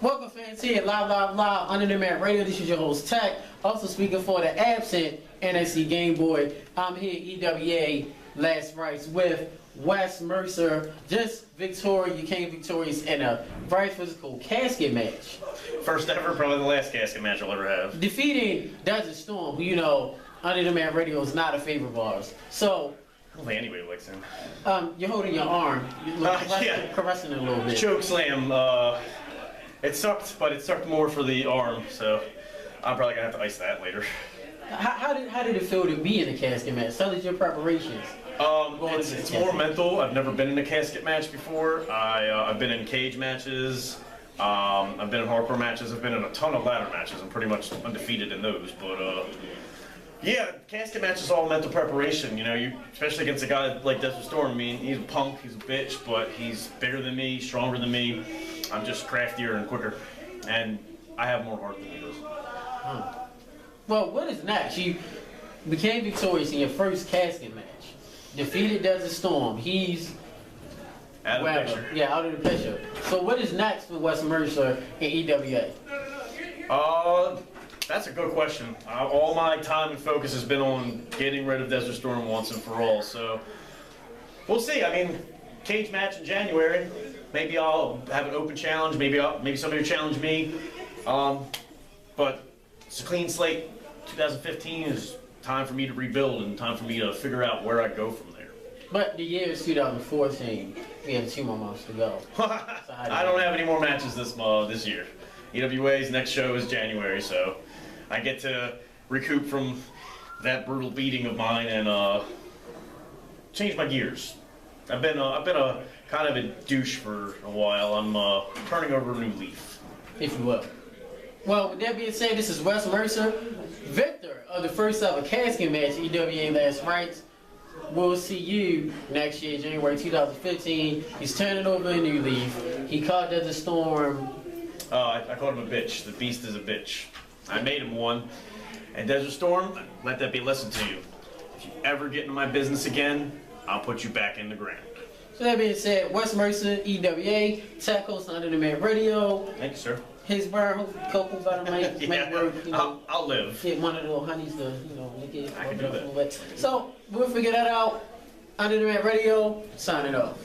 Welcome fans here, live, Under the Mat Radio. This is your host, Tech. Also speaking for the absent NXT Game Boy. I'm here, EWA, last rights with Wes Mercer. Just victorious, you came victorious in a very physical casket match. First ever, probably the last casket match I'll ever have. Defeating Desert Storm, who you know, Under the Mat Radio is not a favorite of ours. So, I don't think anybody likes him. you're holding your arm, you're caressing it a little bit. Choke slam, it sucked, but it sucked more for the arm, so I'm probably gonna have to ice that later. How did it feel to be in a casket match? Tell us your preparations. It's more mental. I've never been in a casket match before. I've been in cage matches. I've been in hardcore matches. I've been in a ton of ladder matches. I'm pretty much undefeated in those. But yeah, casket match is all mental preparation. You know, especially against a guy like Desert Storm. I mean, he's a punk, he's a bitch, but he's bigger than me, stronger than me. I'm just craftier and quicker, and I have more heart than he does. Well, what is next? You became victorious in your first casket match. Defeated Desert Storm. He's Out of the picture. Yeah, out of the picture. So what is next for Wes Mercer in EWA? That's a good question. All my time and focus has been on getting rid of Desert Storm once and for all. So we'll see. I mean, cage match in January. Maybe I'll have an open challenge. Maybe somebody will challenge me. But it's a clean slate. 2015 is time for me to rebuild and time for me to figure out where I go from there. But the year is 2014. We have 2 more months to go. I don't have any more matches this year. EWA's next show is January, so I get to recoup from that brutal beating of mine and change my gears. I've been a kind of a douche for a while. I'm turning over a new leaf, if you will. Well, with that being said, this is Wes Mercer, victor of the first ever casket match, EWA Last Rights. We'll see you next year, January 2015. He's turning over a new leaf. He caught Desert Storm. I called him a bitch. The beast is a bitch. I made him one. And Desert Storm, let that be a lesson to you. If you ever get into my business again, I'll put you back in the ground. So that being said, Wes Mercer, EWA, Tech host Under the Mat Radio. Thank you, sir. His bird, couple better make work. You know, I'll live. Get one of the little honeys to, lick it. I can do that. So we'll figure that out. Under the Mat Radio, signing off.